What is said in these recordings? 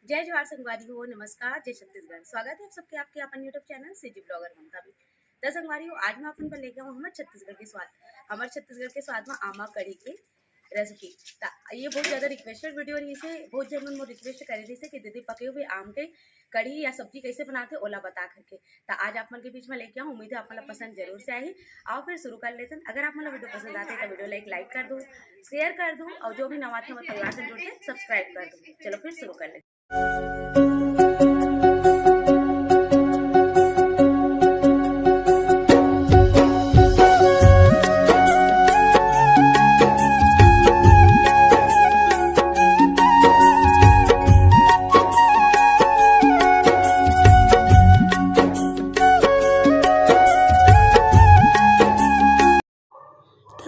जय जवाहर संगवारी हो, नमस्कार, जय छत्तीसगढ़। स्वागत है आप सबके आपके अपन यूट्यूब चैनल सीजी ब्लॉगर ममता भी। तो संगवारी हो, आज मैं अपन पर लेके आऊँ हमारे छत्तीसगढ़ के स्वाद में आमा कढ़ी की रेसिपी। ये बहुत ज़्यादा रिक्वेस्टेड वीडियो रही से, बहुत जन मन रिक्वेस्ट करे रही से कि दीदी पके हुए आम के कढ़ी या सब्जी कैसे बनाते ओला बता करके। तो आज आप मन के बीच में लेके आऊँ, उम्मीद है आप मतलब पसंद जरूर से आई। आओ फिर शुरू कर लेते हैं। अगर आप मतलब वीडियो पसंद आते हैं तो वीडियो लाइक कर दो, शेयर कर दो और जो भी नवा थे वो परिवार से जुड़ के सब्सक्राइब कर दो। चलो फिर शुरू कर लेते हैं।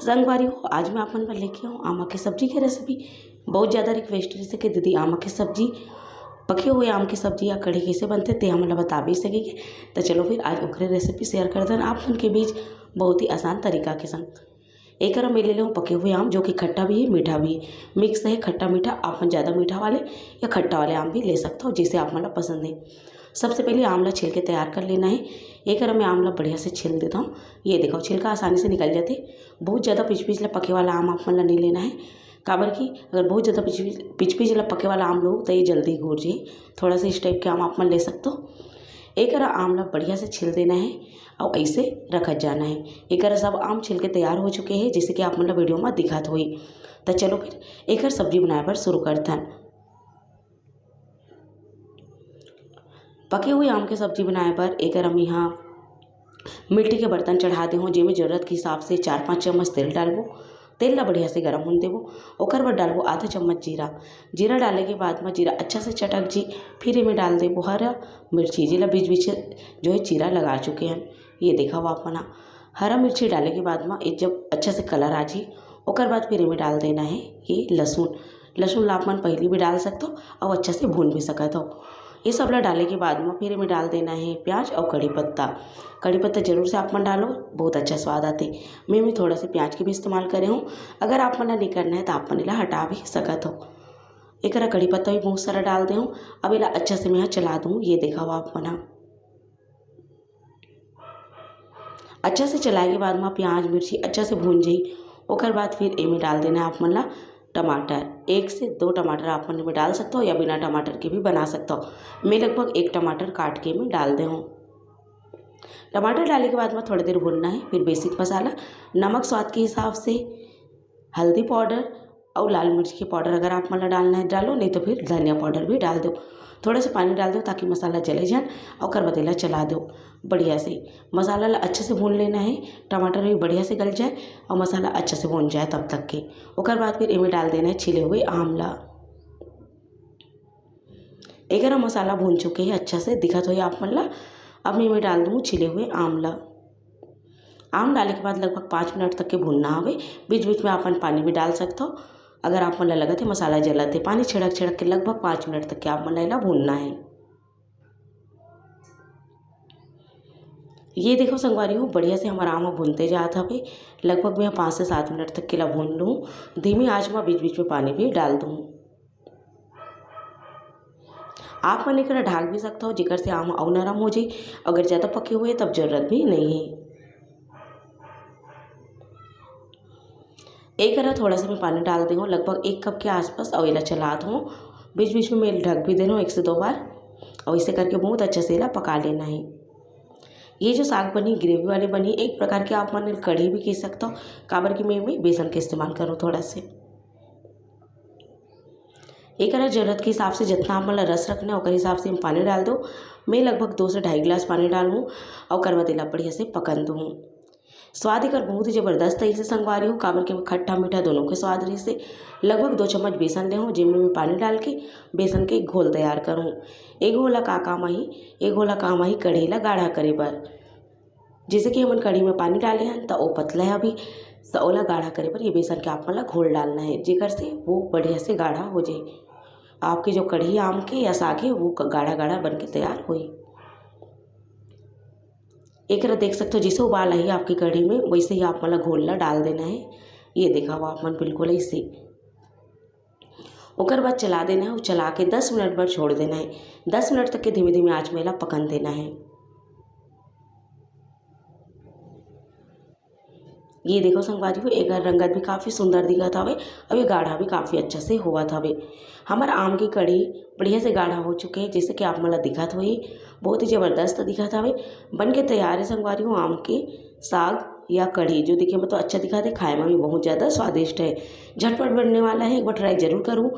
संगवारी हो, आज मैं अपन पर लेके आऊँ आमा की सब्जी की रेसिपी। बहुत ज़्यादा रिक्वेस्ट है कि दीदी आमा की सब्जी, पके हुए आम की सब्जी या कढ़ी कैसे बनते ते हम बता भी सकेंगे। तो चलो फिर आज ओकरे रेसिपी शेयर कर दें आप उनके बीच बहुत ही आसान तरीका के संग। एक मैं ले लूँ पके हुए आम जो कि खट्टा भी है मीठा भी है, मिक्स है खट्टा मीठा। आप ज़्यादा मीठा वाले या खट्टा वाले आम भी ले सकते हो जिसे आप पसंद है। सबसे पहले आमला छिल के तैयार कर लेना है। एक मैं आमला बढ़िया से छिल देता हूँ। ये देखो छिलका आसानी से निकल जाते। बहुत ज़्यादा पिचपिचला पके वाला आम आप नहीं लेना है, काबर की अगर बहुत ज़्यादा पिचपिचला पके वाला आम लो तो ये जल्दी घूर जाए। थोड़ा सा इस टाइप के आम आप ले सकते हो। एक आमला बढ़िया से छिल देना है और ऐसे रखत जाना है। एक सब आम छिल के तैयार हो चुके हैं जैसे कि आप वीडियो में दिखात हुई। तो चलो फिर एक सब्जी बनाए पर शुरू करते हैं। पके हुए आम के सब्जी बनाए पर एक हम यहाँ मिट्टी के बर्तन चढ़ा दे हो, जिसमें ज़रूरत के हिसाब से 4-5 चम्मच तेल डालबो। तेल ला बढ़िया से गर्म होने देबो। ओकर बाद डालबो आधा चम्मच जीरा। जीरा डाले के बाद में जीरा अच्छा से चटक जी, फिर इमें डाल देबो हरा मिर्ची, जिला बीच बीच जो है चीरा लगा चुके हैं। ये देखा हुआ अपना हरा मिर्ची डाले के बाद में एक जब अच्छा से कलर आ जी, ओकर बाद फिर इमें डाल देना है ये लहसुन ला अपन पहले भी डाल सकते हो और अच्छा से भून भी सकते हो। ये सब ला डाले के बाद में फिर इमें डाल देना है प्याज और कड़ी पत्ता जरूर से आप मन डालो, बहुत अच्छा स्वाद आते। मैं थोड़ा सा प्याज के भी इस्तेमाल करे हूँ। अगर आप मन नहीं करना है तो आप मन इला हटा भी सकत हो। एक कड़ी पत्ता भी बहुत सारा डाल दे हूँ। अब इला अच्छा से मैं यहाँ चला दूँ। ये देखा हुआ आप मना अच्छा से चलाए के बाद में प्याज मिर्ची अच्छा से भून जाई। ओकर बाद फिर इमें डाल देना है आप मन ला टमाटर। 1 से 2 टमाटर आप मन में डाल सकते हो या बिना टमाटर के भी बना सकते हो। मैं लगभग 1 टमाटर काट के मैं डाल दे हूँ। टमाटर डालने के बाद में थोड़ी देर भूनना है। फिर बेसिक मसाला, नमक स्वाद के हिसाब से, हल्दी पाउडर और लाल मिर्च की पाउडर अगर आप मन डालना है डालो, नहीं तो फिर धनिया पाउडर भी डाल दो। थोड़ा सा पानी डाल दो ताकि मसाला जले जाए और करबतेला चला दो बढ़िया से। मसाला अच्छे से भून लेना है, टमाटर भी बढ़िया से गल जाए और मसाला अच्छे से भून जाए तब तक के। ओकर बाद फिर इमें डाल देना है छिले हुए आमला। एक मसाला भून चुके हैं अच्छा से दिखत हो आप मन ला। अब मैं डाल दूँ छिले हुए आमला। आम डालने के बाद लगभग 5 मिनट तक के भूनना हवे। बीच बीच में अपन पानी भी डाल सकते हो। अगर आप मन लगत है मसाला जलत है, पानी छिड़क के लगभग 5 मिनट तक के आप मन ला भूनना है। ये देखो संगवारी हो, बढ़िया से हमारा आम भूनते जात हवे। लगभग मैं 5 से 7 मिनट तक के ला भून लूँ। धीमी आंच में बीच बीच में पानी भी डाल दूँ। आप मन एक ढाक भी सकते हो जेकर से आम और नरम हो जाए। अगर ज़्यादा पके हुए तब जरूरत भी नहीं है। एक थोड़ा सा मैं पानी डाल दी हूँ लगभग 1 कप के आसपास और इला चला दूँ। बीच बीच में मैं ढक भी देना 1 से 2 बार और इसे करके बहुत अच्छे से इला पका लेना है। ये जो साग बनी ग्रेवी वाली बनी, एक प्रकार के आप मन कढ़ी भी कह सकते हो, काबर की मैं बेसन का इस्तेमाल करूँ थोड़ा से। एक ज़रूरत के हिसाब से जितना आप मतलब रस रखना है उस हिसाब से हम पानी डाल दो। मैं लगभग 2 से 2.5 गिलास पानी डालूँ और करबतेला बढ़िया से पकन दूँ। स्वाद एक बहुत ही ज़बरदस्त है इसे संगवारी हूँ, काबर के खट्टा मीठा दोनों के स्वाद रही से। लगभग 2 चम्मच बेसन ले हूँ जिनमें मैं पानी डाल के बेसन के घोल तैयार करूँ। एक घोला काम आई कढ़ी ला गाढ़ा करे बर। जैसे कि हमन कढ़ी में पानी डाले हैं तो वो पतला है अभी, तो ओला गाढ़ा करे पर ये बेसन के आप मन ला घोल डालना है जेकर से वो बढ़िया से गाढ़ा हो जाए। आपके जो कढ़ी आम के या साग है वो गाढ़ा गाढ़ा बन के तैयार हुई। एक देख सकते हो जैसे उबाल आई आपकी कढ़ी में वैसे ही आप मतलब घोलना डाल देना है। ये देखा हुआ आप मन बिल्कुल ऐसे ओकर बाद चला देना है और चला के 10 मिनट भर छोड़ देना है। 10 मिनट तक के धीमे धीमे आँच में ला पकन देना है। ये देखो संगवारी हो एकर रंगत भी काफ़ी सुंदर दिखत हवे और ये गाढ़ा भी काफ़ी अच्छा से होवत हवे। हमार आम की कढ़ी बढ़िया से गाढ़ा हो चुके हैं, जैसे कि आप मोला दिखत होई बहुत ही ज़बरदस्त दिखत हवे। बन के तैयार है संगवारी हो आम के साग या कढ़ी, जो दिखे में तो अच्छा दिखत है, खाए में भी बहुत ज़्यादा स्वादिष्ट है। झटपट बनने वाला है, एक बार ट्राई जरूर करूँ।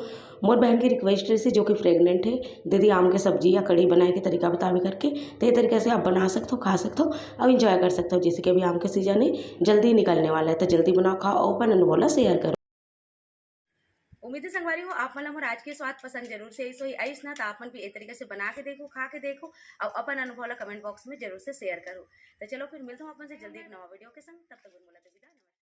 मोर बहन की रिक्वेस्ट से जो कि प्रेग्नेंट है, दीदी आम के सब्जी या कढ़ी बनाए के तरीका बतावे करके, तो ये तरीके से आप बना सकते हो, खा सकते हो और इंजॉय कर सकते हो। जैसे कि अभी आम के सीजन है, जल्दी निकलने वाला है, तो जल्दी बनाओ, खाओ और अपन अनुभव शेयर करो। उम्मीद है संगवारी हो आप मन आज के स्वाद पसंद जरूर से ऐसो ही आइस ना, तो आप मन भी एक तरीके से बना के देखो, खा के देखो और अपन अनुभव ला कमेंट बॉक्स में जरूर से शेयर करो। तो चलो फिर मिलता हूँ अपन से जल्दी एक नवा वीडियो के संग, तब तक विदा।